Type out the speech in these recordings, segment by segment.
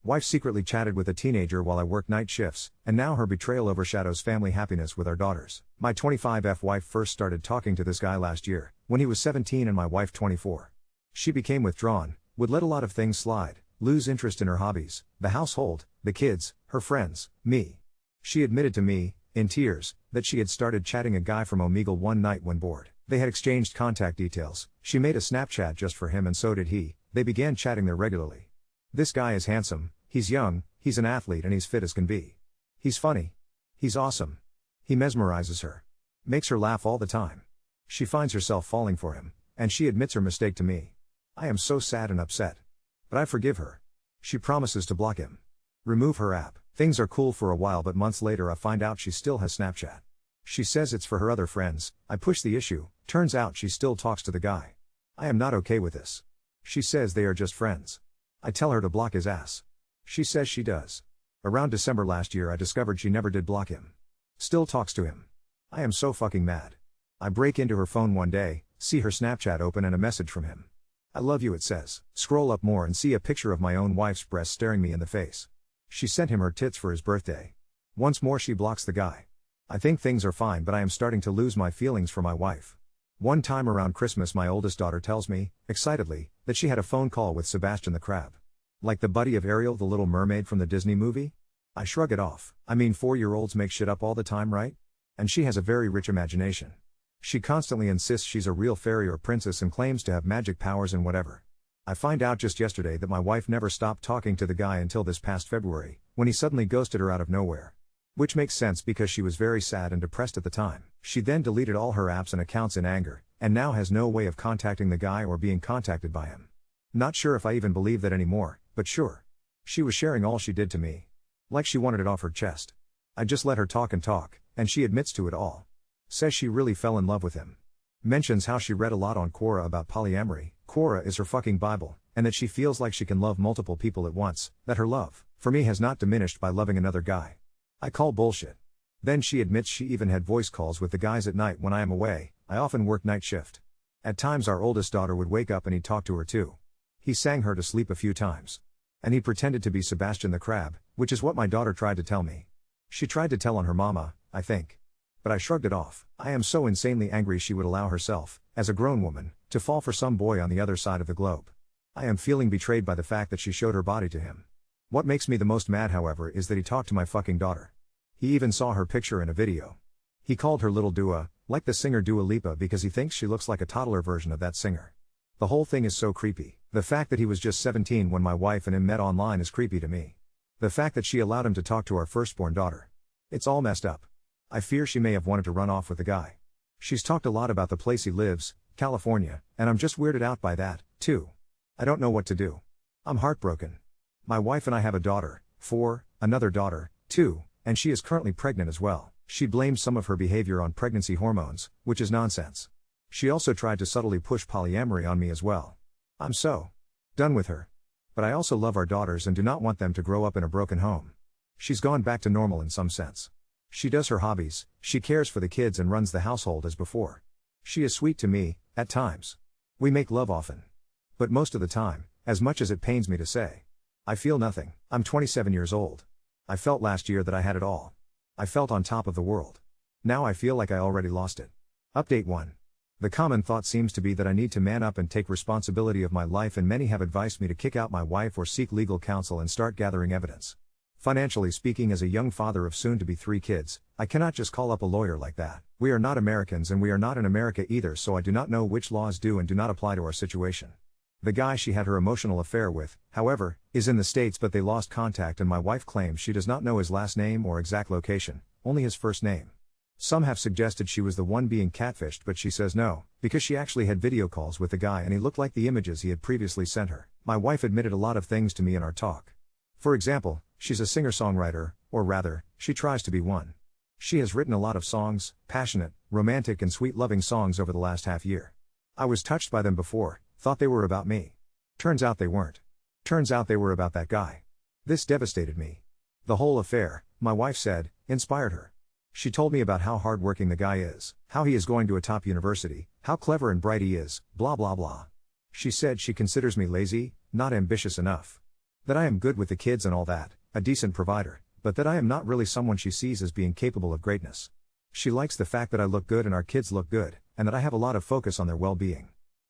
Wife secretly chatted with a teenager while I worked night shifts, and now her betrayal overshadows family happiness with our daughters. My 25F wife first started talking to this guy last year, when he was 17 and my wife 24. She became withdrawn, would let a lot of things slide, lose interest in her hobbies, the household, the kids, her friends, me. She admitted to me, in tears, that she had started chatting a guy from Omegle one night when bored. They had exchanged contact details, she made a Snapchat just for him and so did he. They began chatting there regularly. This guy is handsome, he's young, he's an athlete and he's fit as can be. He's funny. He's awesome. He mesmerizes her. Makes her laugh all the time. She finds herself falling for him, and she admits her mistake to me. I am so sad and upset. But I forgive her. She promises to block him. Remove her app. Things are cool for a while but months later I find out she still has Snapchat. She says it's for her other friends. I push the issue, turns out she still talks to the guy. I am not okay with this. She says they are just friends. I tell her to block his ass. She says she does. Around December last year I discovered she never did block him. Still talks to him. I am so fucking mad. I break into her phone one day, see her Snapchat open and a message from him. I love you it says. Scroll up more and see a picture of my own wife's breast staring me in the face. She sent him her tits for his birthday. Once more she blocks the guy. I think things are fine but I am starting to lose my feelings for my wife. One time around Christmas my oldest daughter tells me, excitedly, that she had a phone call with Sebastian the Crab. Like the buddy of Ariel the Little Mermaid from the Disney movie? I shrug it off. I mean 4-year-olds make shit up all the time, right? And she has a very rich imagination. She constantly insists she's a real fairy or princess and claims to have magic powers and whatever. I find out just yesterday that my wife never stopped talking to the guy until this past February, when he suddenly ghosted her out of nowhere. Which makes sense because she was very sad and depressed at the time. She then deleted all her apps and accounts in anger, and now has no way of contacting the guy or being contacted by him. Not sure if I even believe that anymore, but sure. She was sharing all she did to me. Like she wanted it off her chest. I just let her talk, and she admits to it all. Says she really fell in love with him. Mentions how she read a lot on Quora about polyamory, Quora is her fucking Bible, and that she feels like she can love multiple people at once, that her love, for me has not diminished by loving another guy. I call bullshit. Then she admits she even had voice calls with the guys at night when I am away. I often work night shift. At times our oldest daughter would wake up and he'd talk to her too. He sang her to sleep a few times. And he pretended to be Sebastian the Crab, which is what my daughter tried to tell me. She tried to tell on her mama, I think. But I shrugged it off. I am so insanely angry she would allow herself, as a grown woman, to fall for some boy on the other side of the globe. I am feeling betrayed by the fact that she showed her body to him. What makes me the most mad however is that he talked to my fucking daughter. He even saw her picture in a video. He called her Little Dua, like the singer Dua Lipa because he thinks she looks like a toddler version of that singer. The whole thing is so creepy. The fact that he was just 17 when my wife and him met online is creepy to me. The fact that she allowed him to talk to our firstborn daughter. It's all messed up. I fear she may have wanted to run off with the guy. She's talked a lot about the place he lives, California, and I'm just weirded out by that, too. I don't know what to do. I'm heartbroken. My wife and I have a daughter, 4, another daughter, 2, and she is currently pregnant as well. She blames some of her behavior on pregnancy hormones, which is nonsense. She also tried to subtly push polyamory on me as well. I'm so done with her. But I also love our daughters and do not want them to grow up in a broken home. She's gone back to normal in some sense. She does her hobbies, she cares for the kids and runs the household as before. She is sweet to me, at times. We make love often. But most of the time, as much as it pains me to say, I feel nothing. I'm 27 years old. I felt last year that I had it all. I felt on top of the world. Now I feel like I already lost it. Update 1. The common thought seems to be that I need to man up and take responsibility of my life, and many have advised me to kick out my wife or seek legal counsel and start gathering evidence. Financially speaking, as a young father of soon-to-be 3 kids, I cannot just call up a lawyer like that. We are not Americans and we are not in America either, so I do not know which laws do and do not apply to our situation. The guy she had her emotional affair with, however, is in the States, but they lost contact and my wife claims she does not know his last name or exact location, only his first name. Some have suggested she was the one being catfished, but she says no, because she actually had video calls with the guy and he looked like the images he had previously sent her. My wife admitted a lot of things to me in our talk. For example, she's a singer-songwriter, or rather, she tries to be one. She has written a lot of songs, passionate, romantic and sweet-loving songs over the last half year. I was touched by them before, thought they were about me. Turns out they weren't. Turns out they were about that guy. This devastated me. The whole affair, my wife said, inspired her. She told me about how hardworking the guy is, how he is going to a top university, how clever and bright he is, blah blah blah. She said she considers me lazy, not ambitious enough. That I am good with the kids and all that, a decent provider, but that I am not really someone she sees as being capable of greatness. She likes the fact that I look good and our kids look good, and that I have a lot of focus on their well-being.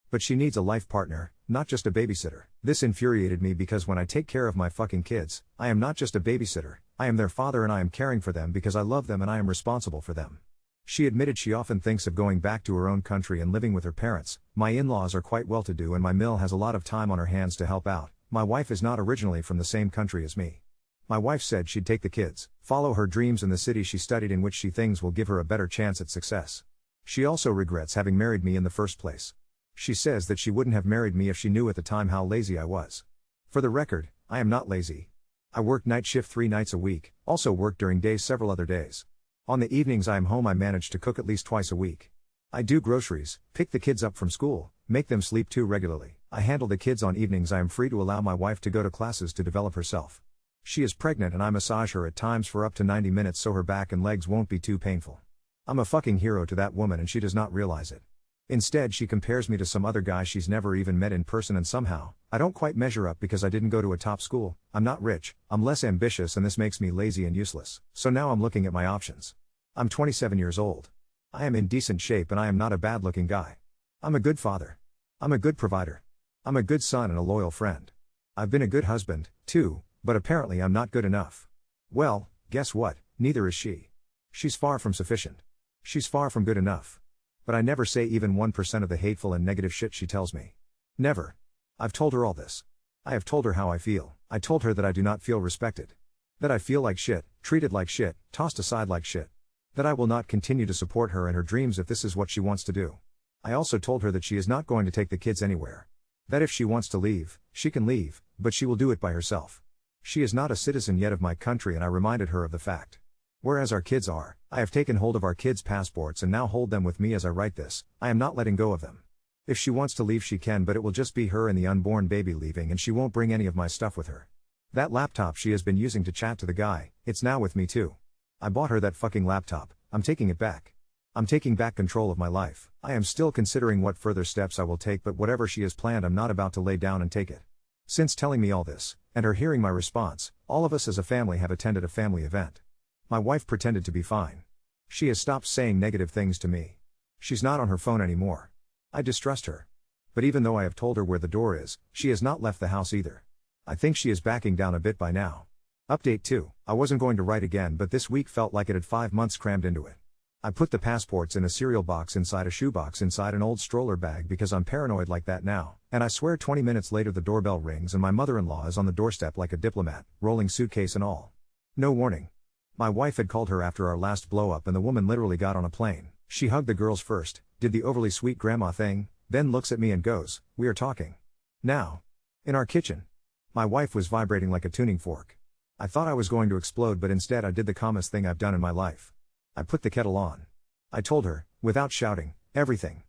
But she needs a life partner, not just a babysitter. This infuriated me because when I take care of my fucking kids, I am not just a babysitter, I am their father and I am caring for them because I love them and I am responsible for them. She admitted she often thinks of going back to her own country and living with her parents. My in-laws are quite well-to-do and my mill has a lot of time on her hands to help out. My wife is not originally from the same country as me. My wife said she'd take the kids, follow her dreams in the city she studied in which she thinks will give her a better chance at success. She also regrets having married me in the first place. She says that she wouldn't have married me if she knew at the time how lazy I was. For the record, I am not lazy. I work night shift 3 nights a week, also work during days several other days. On the evenings I am home I manage to cook at least twice a week. I do groceries, pick the kids up from school, make them sleep too regularly. I handle the kids on evenings I am free to allow my wife to go to classes to develop herself. She is pregnant and I massage her at times for up to 90 minutes so her back and legs won't be too painful. I'm a fucking hero to that woman and she does not realize it. Instead she compares me to some other guy she's never even met in person and somehow, I don't quite measure up because I didn't go to a top school, I'm not rich, I'm less ambitious and this makes me lazy and useless. So now I'm looking at my options. I'm 27 years old. I am in decent shape and I am not a bad looking guy. I'm a good father. I'm a good provider. I'm a good son and a loyal friend. I've been a good husband, too, but apparently I'm not good enough. Well, guess what, neither is she. She's far from sufficient. She's far from good enough. But I never say even 1% of the hateful and negative shit she tells me. Never. I've told her all this. I have told her how I feel. I told her that I do not feel respected. That I feel like shit, treated like shit, tossed aside like shit. That I will not continue to support her in her dreams if this is what she wants to do. I also told her that she is not going to take the kids anywhere. That if she wants to leave, she can leave, but she will do it by herself. She is not a citizen yet of my country and I reminded her of the fact. Whereas our kids are, I have taken hold of our kids' passports and now hold them with me as I write this, I am not letting go of them. If she wants to leave she can but it will just be her and the unborn baby leaving and she won't bring any of my stuff with her. That laptop she has been using to chat to the guy, it's now with me too. I bought her that fucking laptop, I'm taking it back. I'm taking back control of my life. I am still considering what further steps I will take but whatever she has planned I'm not about to lay down and take it. Since telling me all this, and her hearing my response, all of us as a family have attended a family event. My wife pretended to be fine. She has stopped saying negative things to me. She's not on her phone anymore. I distrust her. But even though I have told her where the door is, she has not left the house either. I think she is backing down a bit by now. Update 2. I wasn't going to write again but this week felt like it had 5 months crammed into it. I put the passports in a cereal box inside a shoebox inside an old stroller bag because I'm paranoid like that now, and I swear 20 minutes later the doorbell rings and my mother-in-law is on the doorstep like a diplomat, rolling suitcase and all. No warning. My wife had called her after our last blow-up and the woman literally got on a plane. She hugged the girls first, did the overly sweet grandma thing, then looks at me and goes, "We are talking." Now. In our kitchen. My wife was vibrating like a tuning fork. I thought I was going to explode but instead I did the calmest thing I've done in my life. I put the kettle on. I told her, without shouting, everything.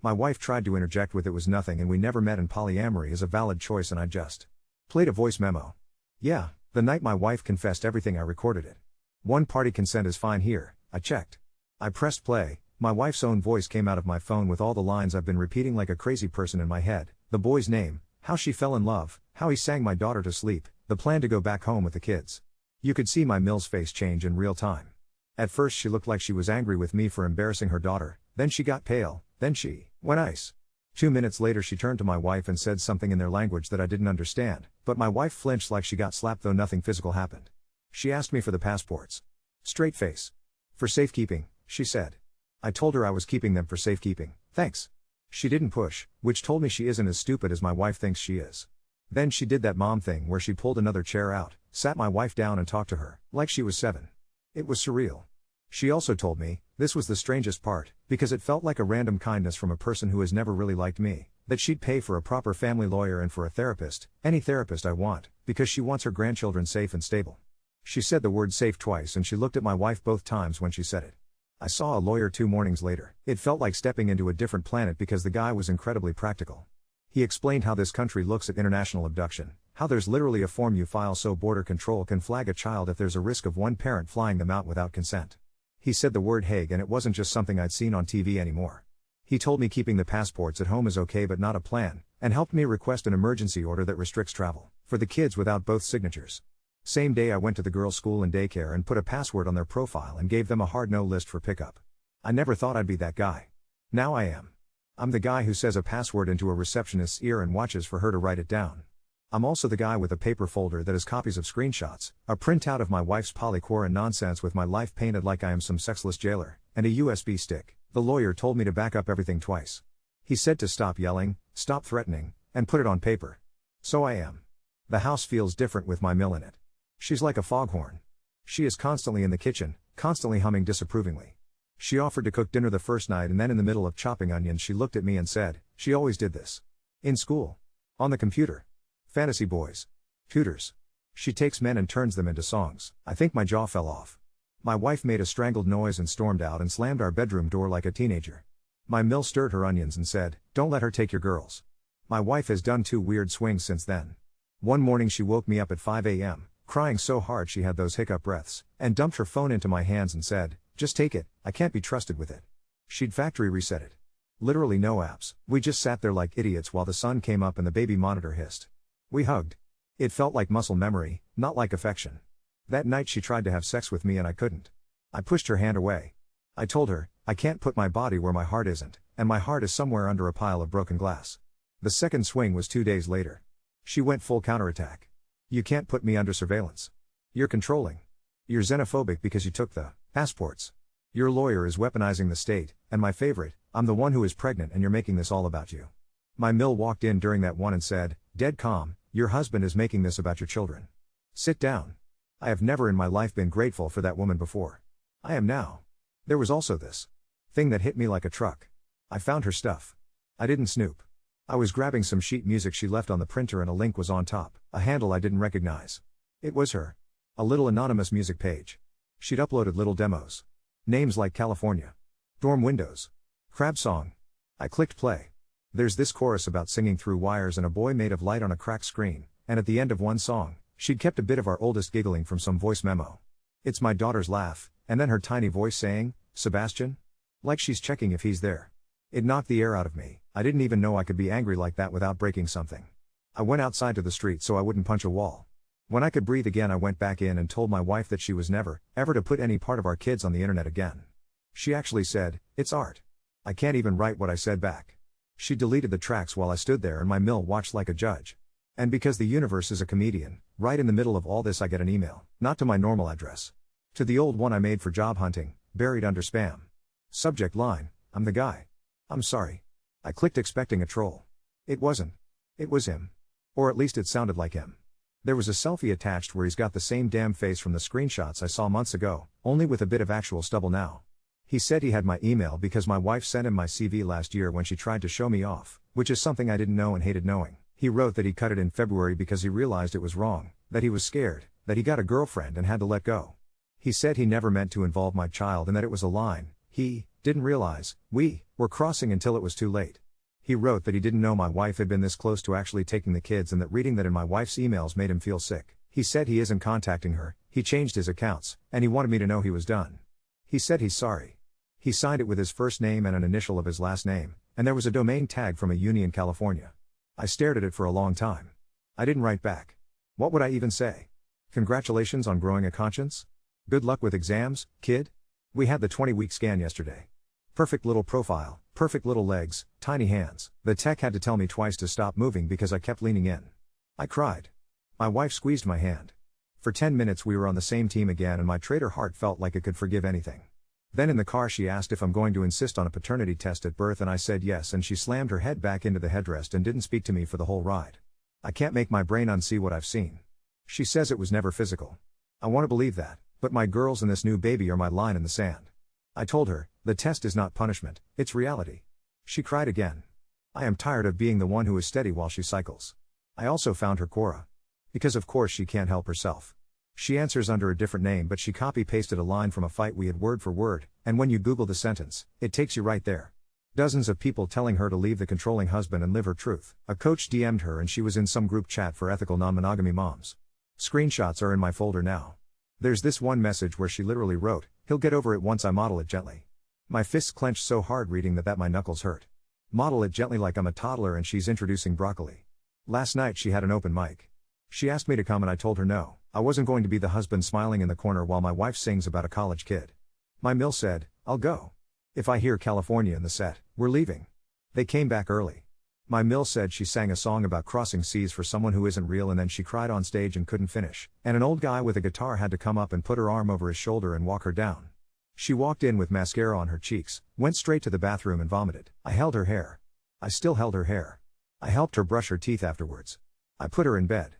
My wife tried to interject with it was nothing and we never met and polyamory is a valid choice and I just played a voice memo. Yeah, the night my wife confessed everything I recorded it. One party consent is fine here, I checked. I pressed play, my wife's own voice came out of my phone with all the lines I've been repeating like a crazy person in my head, the boy's name, how she fell in love, how he sang my daughter to sleep, the plan to go back home with the kids. You could see my Mill's face change in real time. At first she looked like she was angry with me for embarrassing her daughter, then she got pale, then she went ice. 2 minutes later she turned to my wife and said something in their language that I didn't understand, but my wife flinched like she got slapped though nothing physical happened. She asked me for the passports. Straight face. For safekeeping, she said. I told her I was keeping them for safekeeping, thanks. She didn't push, which told me she isn't as stupid as my wife thinks she is. Then she did that mom thing where she pulled another chair out, sat my wife down and talked to her, like she was 7. It was surreal. She also told me, this was the strangest part, because it felt like a random kindness from a person who has never really liked me, that she'd pay for a proper family lawyer and for a therapist, any therapist I want, because she wants her grandchildren safe and stable. She said the word safe twice and she looked at my wife both times when she said it. I saw a lawyer 2 mornings later. It felt like stepping into a different planet because the guy was incredibly practical. He explained how this country looks at international abduction, how there's literally a form you file so border control can flag a child if there's a risk of one parent flying them out without consent. He said the word Hague and it wasn't just something I'd seen on TV anymore. He told me keeping the passports at home is okay but not a plan, and helped me request an emergency order that restricts travel for the kids without both signatures. Same day I went to the girls' school and daycare and put a password on their profile and gave them a hard no list for pickup. I never thought I'd be that guy. Now I am. I'm the guy who says a password into a receptionist's ear and watches for her to write it down. I'm also the guy with a paper folder that has copies of screenshots, a printout of my wife's polyquoran nonsense with my life painted like I am some sexless jailer, and a USB stick. The lawyer told me to back up everything twice. He said to stop yelling, stop threatening, and put it on paper. So I am. The house feels different with my Mill in it. She's like a foghorn. She is constantly in the kitchen, constantly humming disapprovingly. She offered to cook dinner the first night, and then in the middle of chopping onions she looked at me and said, she always did this. In school. On the computer. Fantasy boys. Tutors. She takes men and turns them into songs. I think my jaw fell off. My wife made a strangled noise and stormed out and slammed our bedroom door like a teenager. My Mill stirred her onions and said, don't let her take your girls. My wife has done 2 weird swings since then. One morning she woke me up at 5 a.m., crying so hard she had those hiccup breaths, and dumped her phone into my hands and said, just take it, I can't be trusted with it. She'd factory reset it. Literally no apps, we just sat there like idiots while the sun came up and the baby monitor hissed. We hugged. It felt like muscle memory, not like affection. That night she tried to have sex with me and I couldn't. I pushed her hand away. I told her, I can't put my body where my heart isn't, and my heart is somewhere under a pile of broken glass. The second swing was 2 days later. She went full counterattack. You can't put me under surveillance. You're controlling. You're xenophobic because you took the passports. Your lawyer is weaponizing the state, and my favorite, I'm the one who is pregnant and you're making this all about you. My Mill walked in during that one and said, dead calm, your husband is making this about your children. Sit down. I have never in my life been grateful for that woman before. I am now. There was also this thing that hit me like a truck. I found her stuff. I didn't snoop. I was grabbing some sheet music she left on the printer and a link was on top, a handle I didn't recognize. It was her. A little anonymous music page. She'd uploaded little demos. Names like California. Dorm Windows. Crab Song. I clicked play. There's this chorus about singing through wires and a boy made of light on a cracked screen, and at the end of one song, she'd kept a bit of our oldest giggling from some voice memo. It's my daughter's laugh, and then her tiny voice saying, Sebastian? Like she's checking if he's there. It knocked the air out of me. I didn't even know I could be angry like that without breaking something. I went outside to the street so I wouldn't punch a wall. When I could breathe again I went back in and told my wife that she was never, ever to put any part of our kids on the internet again. She actually said, it's art. I can't even write what I said back. She deleted the tracks while I stood there and my Mill watched like a judge. And because the universe is a comedian, right in the middle of all this I get an email, not to my normal address. To the old one I made for job hunting, buried under spam. Subject line, I'm the guy. I'm sorry. I clicked expecting a troll. It wasn't. It was him. Or at least it sounded like him. There was a selfie attached where he's got the same damn face from the screenshots I saw months ago, only with a bit of actual stubble now. He said he had my email because my wife sent him my CV last year when she tried to show me off, which is something I didn't know and hated knowing. He wrote that he cut it in February because he realized it was wrong, that he was scared, that he got a girlfriend and had to let go. He said he never meant to involve my child and that it was a line he didn't realize we were crossing until it was too late. He wrote that he didn't know my wife had been this close to actually taking the kids and that reading that in my wife's emails made him feel sick. He said he isn't contacting her, he changed his accounts, and he wanted me to know he was done. He said he's sorry. He signed it with his first name and an initial of his last name, and there was a domain tag from a Union, California. I stared at it for a long time. I didn't write back. What would I even say? Congratulations on growing a conscience? Good luck with exams, kid? We had the 20-week scan yesterday. Perfect little profile, perfect little legs, tiny hands. The tech had to tell me twice to stop moving because I kept leaning in. I cried. My wife squeezed my hand. For 10 minutes we were on the same team again and my traitor heart felt like it could forgive anything. Then in the car she asked if I'm going to insist on a paternity test at birth and I said yes and she slammed her head back into the headrest and didn't speak to me for the whole ride. I can't make my brain unsee what I've seen. She says it was never physical. I want to believe that, but my girls and this new baby are my line in the sand. I told her, the test is not punishment, it's reality. She cried again. I am tired of being the one who is steady while she cycles. I also found her Cora. Because of course she can't help herself. She answers under a different name but she copy-pasted a line from a fight we had word for word, and when you Google the sentence, it takes you right there. Dozens of people telling her to leave the controlling husband and live her truth. A coach DM'd her and she was in some group chat for ethical non-monogamy moms. Screenshots are in my folder now. There's this one message where she literally wrote, he'll get over it once I model it gently. My fists clenched so hard reading that my knuckles hurt. Model it gently like I'm a toddler and she's introducing broccoli. Last night she had an open mic. She asked me to come and I told her no, I wasn't going to be the husband smiling in the corner while my wife sings about a college kid. My mill said, I'll go. If I hear California in the set, we're leaving. They came back early. My mill said she sang a song about crossing seas for someone who isn't real and then she cried on stage and couldn't finish, and an old guy with a guitar had to come up and put her arm over his shoulder and walk her down. She walked in with mascara on her cheeks, went straight to the bathroom and vomited. I held her hair. I still held her hair. I helped her brush her teeth afterwards. I put her in bed.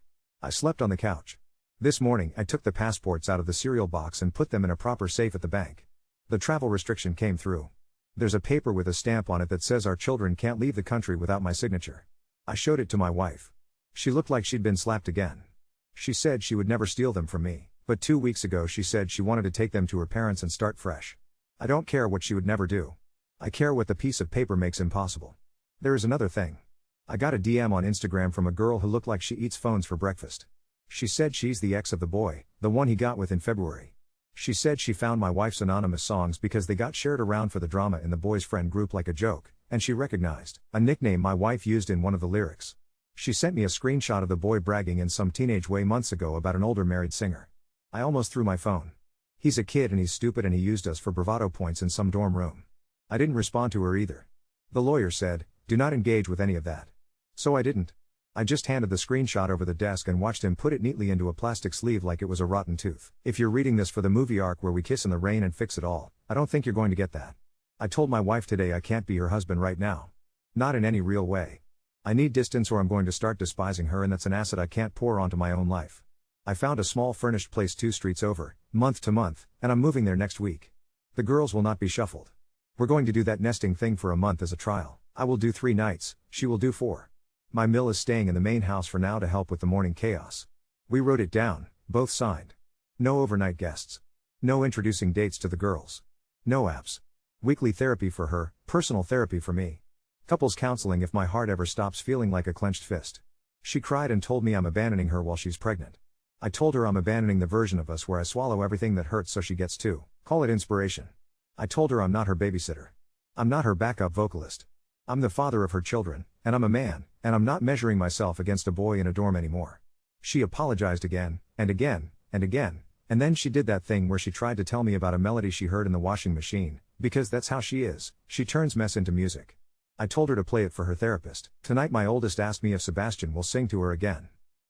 I slept on the couch. This morning I took the passports out of the cereal box and put them in a proper safe at the bank. The travel restriction came through. There's a paper with a stamp on it that says our children can't leave the country without my signature. I showed it to my wife. She looked like she'd been slapped again. She said she would never steal them from me, but 2 weeks ago she said she wanted to take them to her parents and start fresh. I don't care what she would never do. I care what the piece of paper makes impossible. There is another thing. I got a DM on Instagram from a girl who looked like she eats phones for breakfast. She said she's the ex of the boy, the one he got with in February. She said she found my wife's anonymous songs because they got shared around for the drama in the boys' friend group like a joke, and she recognized a nickname my wife used in one of the lyrics. She sent me a screenshot of the boy bragging in some teenage way months ago about an older married singer. I almost threw my phone. He's a kid and he's stupid and he used us for bravado points in some dorm room. I didn't respond to her either. The lawyer said, do not engage with any of that. So I didn't. I just handed the screenshot over the desk and watched him put it neatly into a plastic sleeve like it was a rotten tooth. If you're reading this for the movie arc where we kiss in the rain and fix it all, I don't think you're going to get that. I told my wife today I can't be her husband right now. Not in any real way. I need distance or I'm going to start despising her, and that's an acid I can't pour onto my own life. I found a small furnished place 2 streets over, month to month, and I'm moving there next week. The girls will not be shuffled. We're going to do that nesting thing for a month as a trial. I will do 3 nights, she will do 4. My mill is staying in the main house for now to help with the morning chaos. We wrote it down, both signed. No overnight guests. No introducing dates to the girls. No apps. Weekly therapy for her, personal therapy for me. Couples counseling if my heart ever stops feeling like a clenched fist. She cried and told me I'm abandoning her while she's pregnant. I told her I'm abandoning the version of us where I swallow everything that hurts so she gets to call it inspiration. I told her I'm not her babysitter. I'm not her backup vocalist. I'm the father of her children, and I'm a man, and I'm not measuring myself against a boy in a dorm anymore. She apologized again, and again, and again, and then she did that thing where she tried to tell me about a melody she heard in the washing machine, because that's how she is, she turns mess into music. I told her to play it for her therapist. Tonight my oldest asked me if Sebastian will sing to her again.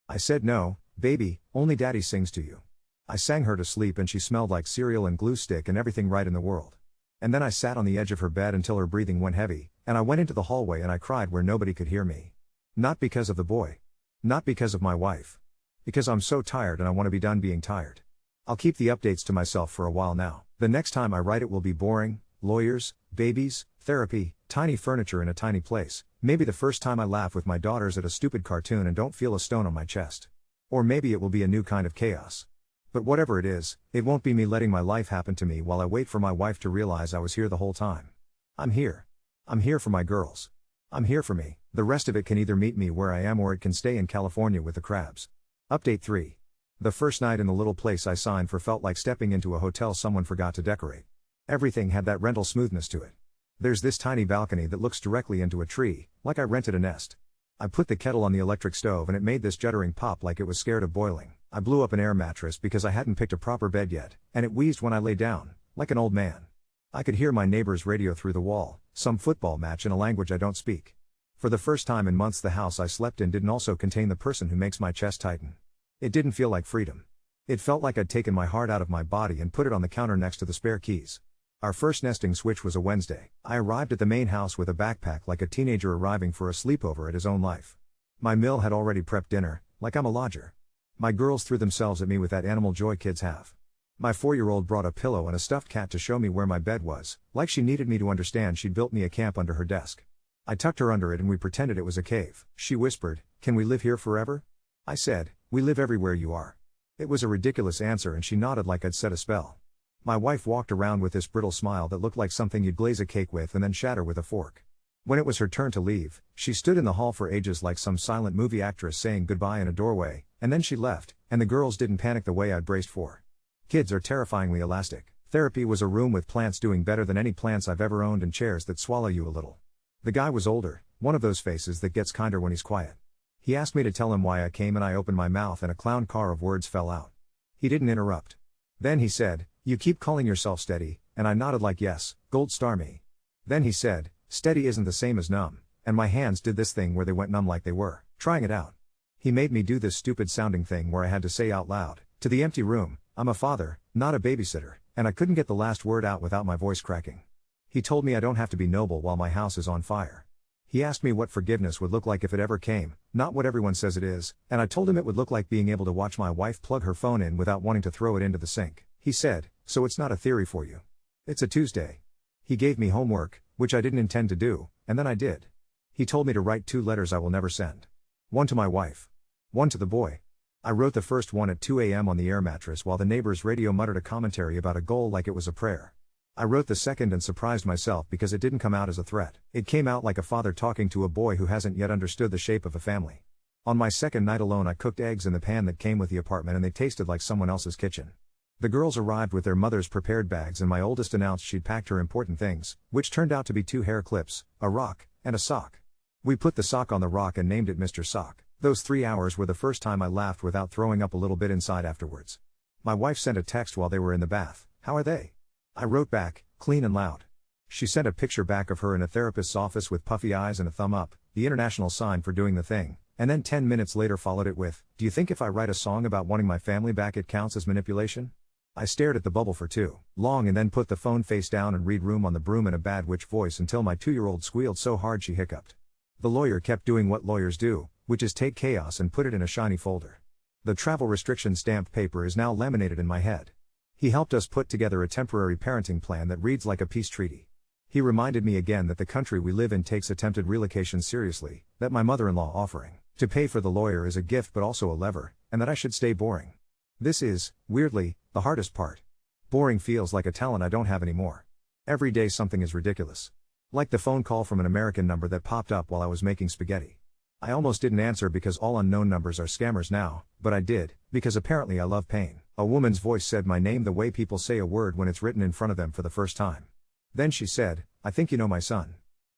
I said no, baby, only daddy sings to you. I sang her to sleep and she smelled like cereal and glue stick and everything right in the world. And then I sat on the edge of her bed until her breathing went heavy, and I went into the hallway and I cried where nobody could hear me. Not because of the boy. Not because of my wife. Because I'm so tired and I want to be done being tired. I'll keep the updates to myself for a while now. The next time I write it will be boring, lawyers, babies, therapy, tiny furniture in a tiny place, maybe the first time I laugh with my daughters at a stupid cartoon and don't feel a stone on my chest. Or maybe it will be a new kind of chaos. But whatever it is, it won't be me letting my life happen to me while I wait for my wife to realize I was here the whole time. I'm here. I'm here for my girls. I'm here for me. The rest of it can either meet me where I am or it can stay in California with the crabs. Update 3. The first night in the little place I signed for felt like stepping into a hotel someone forgot to decorate. Everything had that rental smoothness to it. There's this tiny balcony that looks directly into a tree, like I rented a nest. I put the kettle on the electric stove and it made this juddering pop like it was scared of boiling. I blew up an air mattress because I hadn't picked a proper bed yet, and it wheezed when I lay down, like an old man. I could hear my neighbor's radio through the wall, some football match in a language I don't speak. For the first time in months the house I slept in didn't also contain the person who makes my chest tighten. It didn't feel like freedom. It felt like I'd taken my heart out of my body and put it on the counter next to the spare keys. Our first nesting switch was a Wednesday. I arrived at the main house with a backpack like a teenager arriving for a sleepover at his own life. My mill had already prepped dinner, like I'm a lodger. My girls threw themselves at me with that animal joy kids have. My 4-year-old brought a pillow and a stuffed cat to show me where my bed was, like she needed me to understand she'd built me a camp under her desk. I tucked her under it and we pretended it was a cave. She whispered, "Can we live here forever?" I said, "We live everywhere you are." It was a ridiculous answer and she nodded like I'd set a spell. My wife walked around with this brittle smile that looked like something you'd glaze a cake with and then shatter with a fork. When it was her turn to leave, she stood in the hall for ages like some silent movie actress saying goodbye in a doorway, and then she left, and the girls didn't panic the way I'd braced for. Kids are terrifyingly elastic. Therapy was a room with plants doing better than any plants I've ever owned and chairs that swallow you a little. The guy was older, one of those faces that gets kinder when he's quiet. He asked me to tell him why I came and I opened my mouth and a clown car of words fell out. He didn't interrupt. Then he said, "You keep calling yourself steady," and I nodded like yes, gold star me. Then he said, "Steady isn't the same as numb," and my hands did this thing where they went numb like they were trying it out. He made me do this stupid sounding thing where I had to say out loud, to the empty room, "I'm a father, not a babysitter," and I couldn't get the last word out without my voice cracking. He told me I don't have to be noble while my house is on fire. He asked me what forgiveness would look like if it ever came, not what everyone says it is, and I told him it would look like being able to watch my wife plug her phone in without wanting to throw it into the sink. He said, "So it's not a theory for you. It's a Tuesday." He gave me homework, which I didn't intend to do, and then I did. He told me to write 2 letters I will never send. One to my wife. One to the boy. I wrote the first one at 2 a.m. on the air mattress while the neighbor's radio muttered a commentary about a goal like it was a prayer. I wrote the second and surprised myself because it didn't come out as a threat. It came out like a father talking to a boy who hasn't yet understood the shape of a family. On my second night alone I cooked eggs in the pan that came with the apartment and they tasted like someone else's kitchen. The girls arrived with their mother's prepared bags and my oldest announced she'd packed her important things, which turned out to be 2 hair clips, a rock, and a sock. We put the sock on the rock and named it Mr. Sock. Those 3 hours were the first time I laughed without throwing up a little bit inside afterwards. My wife sent a text while they were in the bath, "How are they?" I wrote back, "Clean and loud." She sent a picture back of her in a therapist's office with puffy eyes and a thumb up, the international sign for doing the thing, and then 10 minutes later followed it with, "Do you think if I write a song about wanting my family back it counts as manipulation?" I stared at the bubble for too long and then put the phone face down and read Room on the Broom in a bad witch voice until my 2-year-old squealed so hard she hiccuped. The lawyer kept doing what lawyers do, which is take chaos and put it in a shiny folder. The travel restriction stamped paper is now laminated in my head. He helped us put together a temporary parenting plan that reads like a peace treaty. He reminded me again that the country we live in takes attempted relocation seriously, that my mother-in-law offering to pay for the lawyer is a gift but also a lever, and that I should stay boring. This is, weirdly, the hardest part. Boring feels like a talent I don't have anymore. Every day something is ridiculous. Like the phone call from an American number that popped up while I was making spaghetti. I almost didn't answer because all unknown numbers are scammers now, but I did, because apparently I love pain. A woman's voice said my name the way people say a word when it's written in front of them for the first time. Then she said, "I think you know my son."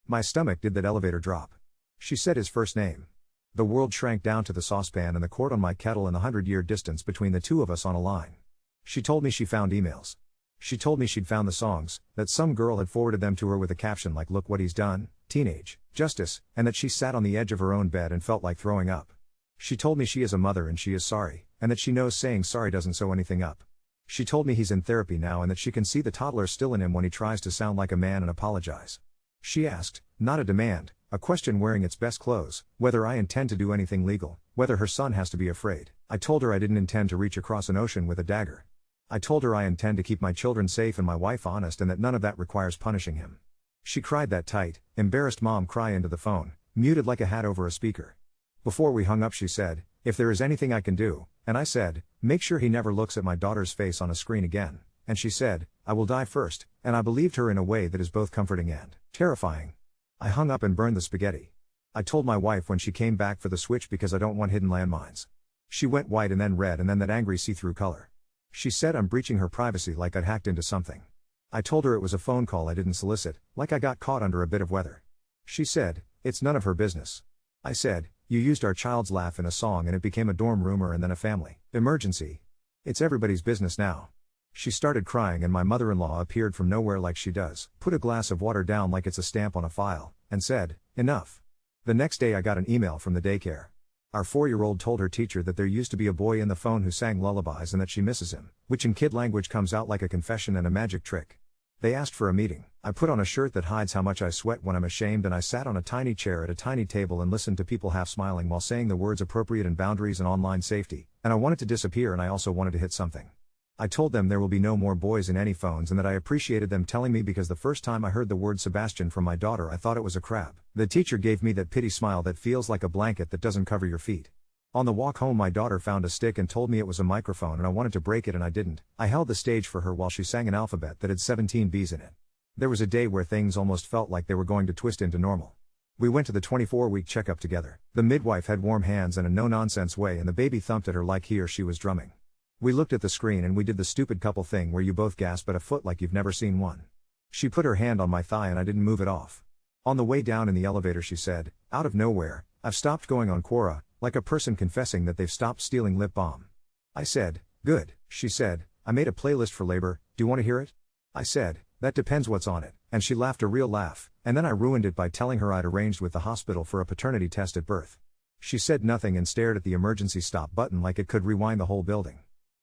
My stomach did that elevator drop. She said his first name. The world shrank down to the saucepan and the quart on my kettle and the 100-year distance between the two of us on a line. She told me she found emails. She told me she'd found the songs, that some girl had forwarded them to her with a caption like "Look what he's done, teenage, justice," and that she sat on the edge of her own bed and felt like throwing up. She told me she is a mother and she is sorry, and that she knows saying sorry doesn't sew anything up. She told me he's in therapy now and that she can see the toddler still in him when he tries to sound like a man and apologize. She asked, not a demand, a question wearing its best clothes, whether I intend to do anything legal, whether her son has to be afraid. I told her I didn't intend to reach across an ocean with a dagger. I told her I intend to keep my children safe and my wife honest and that none of that requires punishing him. She cried that tight, embarrassed mom cry into the phone, muted like a hat over a speaker. Before we hung up she said, "If there is anything I can do," and I said, "Make sure he never looks at my daughter's face on a screen again," and she said, "I will die first," and I believed her in a way that is both comforting and terrifying. I hung up and burned the spaghetti. I told my wife when she came back for the switch because I don't want hidden landmines. She went white and then red and then that angry see-through color. She said I'm breaching her privacy like I'd hacked into something. I told her it was a phone call I didn't solicit, like I got caught under a bit of weather. She said, "It's none of her business." I said, "You used our child's laugh in a song and it became a dorm rumor and then a family emergency. It's everybody's business now." She started crying and my mother-in-law appeared from nowhere like she does, put a glass of water down like it's a stamp on a file, and said, "Enough." The next day I got an email from the daycare. Our 4-year-old told her teacher that there used to be a boy in the phone who sang lullabies and that she misses him, which in kid language comes out like a confession and a magic trick. They asked for a meeting. I put on a shirt that hides how much I sweat when I'm ashamed and I sat on a tiny chair at a tiny table and listened to people half smiling while saying the words appropriate and boundaries and online safety, and I wanted to disappear and I also wanted to hit something. I told them there will be no more boys in any phones and that I appreciated them telling me because the first time I heard the word Sebastian from my daughter I thought it was a crab. The teacher gave me that pity smile that feels like a blanket that doesn't cover your feet. On the walk home my daughter found a stick and told me it was a microphone and I wanted to break it and I didn't. I held the stage for her while she sang an alphabet that had 17 B's in it. There was a day where things almost felt like they were going to twist into normal. We went to the 24-week checkup together. The midwife had warm hands and a no-nonsense way and the baby thumped at her like he or she was drumming. We looked at the screen and we did the stupid couple thing where you both gasp at a foot like you've never seen one. She put her hand on my thigh and I didn't move it off. On the way down in the elevator she said, out of nowhere, I've stopped going on Quora, like a person confessing that they've stopped stealing lip balm. I said, good. She said, I made a playlist for labor, do you want to hear it? I said, that depends what's on it, and she laughed a real laugh, and then I ruined it by telling her I'd arranged with the hospital for a paternity test at birth. She said nothing and stared at the emergency stop button like it could rewind the whole building.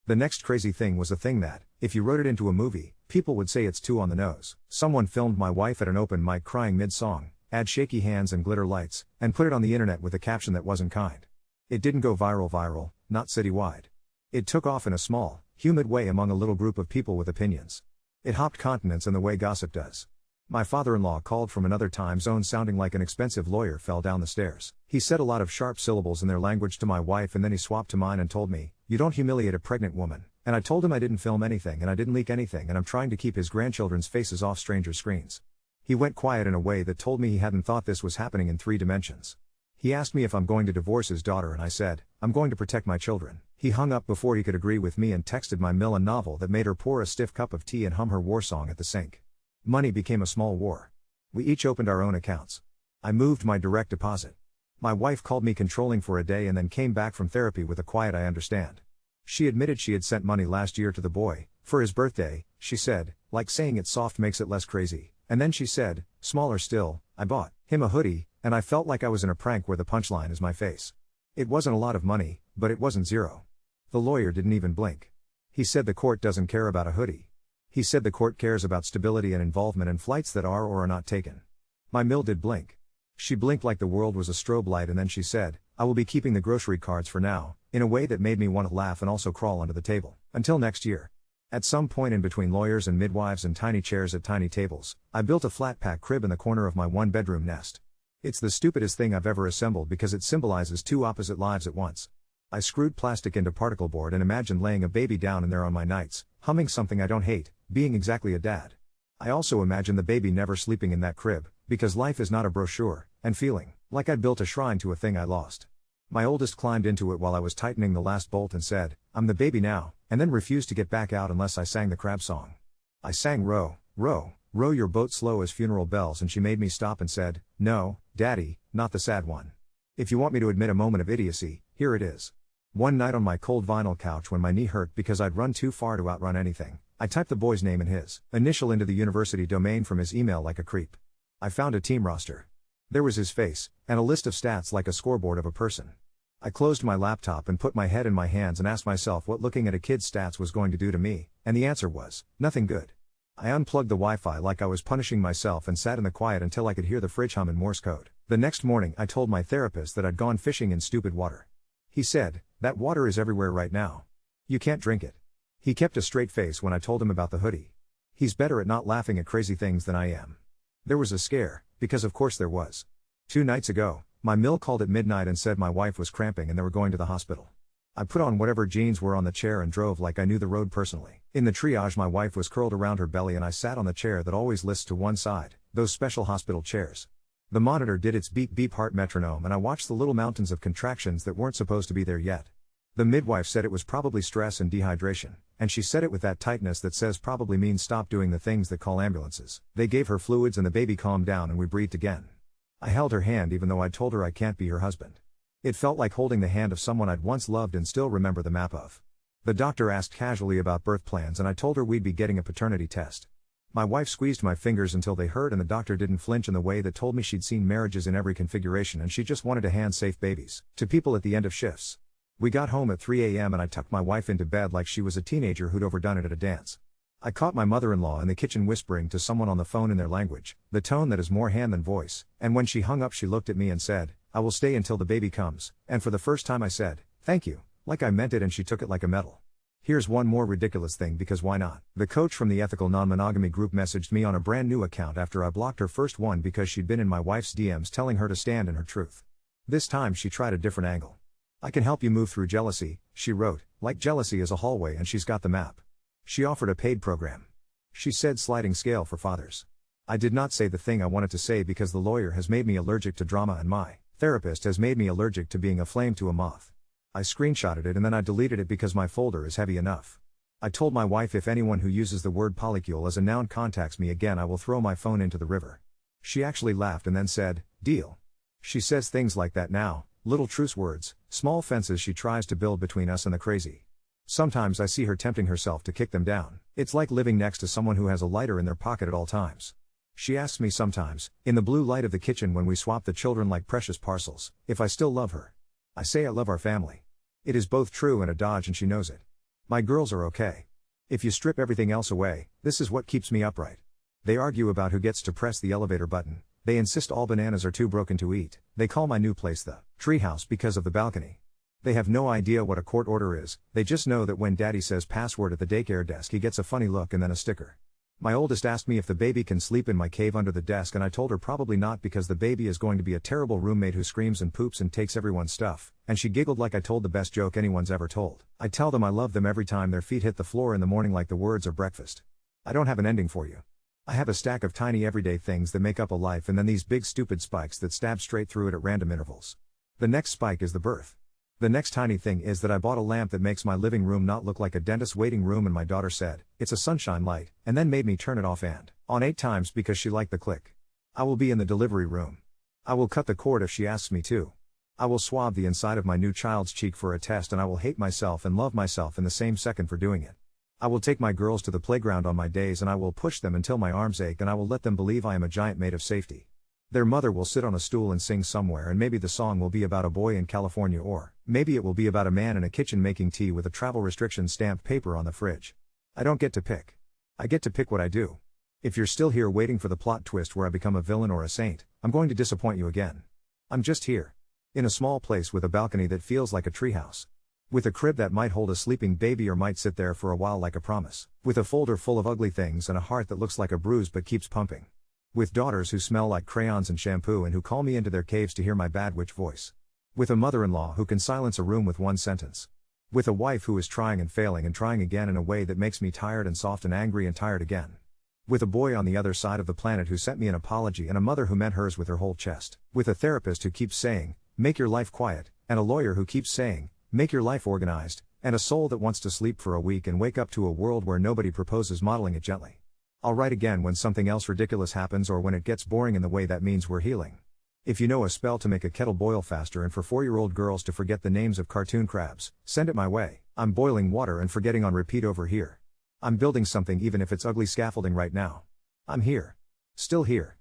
The next crazy thing was a thing that, if you wrote it into a movie, people would say it's too on the nose. Someone filmed my wife at an open mic crying mid-song, add shaky hands and glitter lights, and put it on the internet with a caption that wasn't kind. It didn't go viral, not citywide. It took off in a small, humid way among a little group of people with opinions. It hopped continents in the way gossip does. My father-in-law called from another time zone sounding like an expensive lawyer fell down the stairs. He said a lot of sharp syllables in their language to my wife and then he swapped to mine and told me, you don't humiliate a pregnant woman. And I told him I didn't film anything and I didn't leak anything and I'm trying to keep his grandchildren's faces off strangers' screens. He went quiet in a way that told me he hadn't thought this was happening in 3 dimensions. He asked me if I'm going to divorce his daughter and I said, I'm going to protect my children. He hung up before he could agree with me and texted my mill a novel that made her pour a stiff cup of tea and hum her war song at the sink. Money became a small war. We each opened our own accounts. I moved my direct deposit. My wife called me controlling for a day and then came back from therapy with a quiet I understand. She admitted she had sent money last year to the boy, for his birthday, she said, like saying it soft makes it less crazy, and then she said, smaller still, I bought him a hoodie, and I felt like I was in a prank where the punchline is my face. It wasn't a lot of money, but it wasn't zero. The lawyer didn't even blink. He said the court doesn't care about a hoodie. He said the court cares about stability and involvement in flights that are or are not taken. My mill did blink. She blinked like the world was a strobe light and then she said, I will be keeping the grocery cards for now, in a way that made me want to laugh and also crawl under the table. Until next year. At some point in between lawyers and midwives and tiny chairs at tiny tables, I built a flat pack crib in the corner of my 1-bedroom nest. It's the stupidest thing I've ever assembled because it symbolizes 2 opposite lives at once. I screwed plastic into particle board and imagined laying a baby down in there on my nights, humming something I don't hate, being exactly a dad. I also imagined the baby never sleeping in that crib, because life is not a brochure, and feeling like I'd built a shrine to a thing I lost. My oldest climbed into it while I was tightening the last bolt and said, I'm the baby now, and then refused to get back out unless I sang the crab song. I sang row, row, row your boat slow as funeral bells and she made me stop and said, no, daddy, not the sad one. If you want me to admit a moment of idiocy, here it is. One night on my cold vinyl couch when my knee hurt because I'd run too far to outrun anything, I typed the boy's name and his initial into the university domain from his email like a creep. I found a team roster. There was his face, and a list of stats like a scoreboard of a person. I closed my laptop and put my head in my hands and asked myself what looking at a kid's stats was going to do to me, and the answer was, nothing good. I unplugged the Wi-Fi like I was punishing myself and sat in the quiet until I could hear the fridge hum in Morse code. The next morning I told my therapist that I'd gone fishing in stupid water. He said, that water is everywhere right now. You can't drink it. He kept a straight face when I told him about the hoodie. He's better at not laughing at crazy things than I am. There was a scare, because of course there was. 2 nights ago, my mill called at midnight and said my wife was cramping and they were going to the hospital. I put on whatever jeans were on the chair and drove like I knew the road personally. In the triage my wife was curled around her belly and I sat on the chair that always lists to one side, those special hospital chairs. The monitor did its beep beep heart metronome and I watched the little mountains of contractions that weren't supposed to be there yet. The midwife said it was probably stress and dehydration, and she said it with that tightness that says probably means stop doing the things that call ambulances. They gave her fluids and the baby calmed down and we breathed again. I held her hand even though I'd told her I can't be her husband. It felt like holding the hand of someone I'd once loved and still remember the map of. The doctor asked casually about birth plans and I told her we'd be getting a paternity test. My wife squeezed my fingers until they hurt and the doctor didn't flinch in the way that told me she'd seen marriages in every configuration and she just wanted to hand safe babies to people at the end of shifts. We got home at 3 a.m. and I tucked my wife into bed like she was a teenager who'd overdone it at a dance. I caught my mother-in-law in the kitchen whispering to someone on the phone in their language, the tone that is more hand than voice, and when she hung up she looked at me and said, I will stay until the baby comes, and for the first time I said, thank you, like I meant it and she took it like a medal. Here's one more ridiculous thing because why not? The coach from the Ethical Non-Monogamy group messaged me on a brand new account after I blocked her first one because she'd been in my wife's DMs telling her to stand in her truth. This time she tried a different angle. I can help you move through jealousy, she wrote, like jealousy is a hallway and she's got the map. She offered a paid program. She said sliding scale for fathers. I did not say the thing I wanted to say because the lawyer has made me allergic to drama and my therapist has made me allergic to being a flame to a moth. I screenshotted it and then I deleted it because my folder is heavy enough. I told my wife if anyone who uses the word polycule as a noun contacts me again I will throw my phone into the river. She actually laughed and then said, "Deal." She says things like that now, little truce words, small fences she tries to build between us and the crazy. Sometimes I see her tempting herself to kick them down. It's like living next to someone who has a lighter in their pocket at all times. She asks me sometimes, in the blue light of the kitchen when we swap the children like precious parcels, if I still love her. I say I love our family. It is both true and a dodge, and she knows it. My girls are okay. If you strip everything else away, this is what keeps me upright. They argue about who gets to press the elevator button. They insist all bananas are too broken to eat. They call my new place the treehouse because of the balcony. They have no idea what a court order is. They just know that when daddy says password at the daycare desk, he gets a funny look and then a sticker. My oldest asked me if the baby can sleep in my cave under the desk, and I told her probably not because the baby is going to be a terrible roommate who screams and poops and takes everyone's stuff, and she giggled like I told the best joke anyone's ever told. I tell them I love them every time their feet hit the floor in the morning like the words are breakfast. I don't have an ending for you. I have a stack of tiny everyday things that make up a life, and then these big stupid spikes that stab straight through it at random intervals. The next spike is the birth. The next tiny thing is that I bought a lamp that makes my living room not look like a dentist's waiting room, and my daughter said, "It's a sunshine light," and then made me turn it off and on 8 times because she liked the click. I will be in the delivery room. I will cut the cord if she asks me to. I will swab the inside of my new child's cheek for a test, and I will hate myself and love myself in the same second for doing it. I will take my girls to the playground on my days, and I will push them until my arms ache, and I will let them believe I am a giant made of safety. Their mother will sit on a stool and sing somewhere, and maybe the song will be about a boy in California, or maybe it will be about a man in a kitchen making tea with a travel restriction stamped paper on the fridge. I don't get to pick. I get to pick what I do. If you're still here waiting for the plot twist where I become a villain or a saint, I'm going to disappoint you again. I'm just here. In a small place with a balcony that feels like a treehouse. With a crib that might hold a sleeping baby or might sit there for a while like a promise. With a folder full of ugly things and a heart that looks like a bruise but keeps pumping. With daughters who smell like crayons and shampoo and who call me into their caves to hear my bad witch voice. With a mother-in-law who can silence a room with one sentence. With a wife who is trying and failing and trying again in a way that makes me tired and soft and angry and tired again. With a boy on the other side of the planet who sent me an apology, and a mother who meant hers with her whole chest. With a therapist who keeps saying, "Make your life quiet," and a lawyer who keeps saying, "Make your life organized," and a soul that wants to sleep for a week and wake up to a world where nobody proposes modeling it gently. I'll write again when something else ridiculous happens or when it gets boring in the way that means we're healing. If you know a spell to make a kettle boil faster and for 4-year-old girls to forget the names of cartoon crabs, send it my way. I'm boiling water and forgetting on repeat over here. I'm building something even if it's ugly scaffolding right now. I'm here. Still here.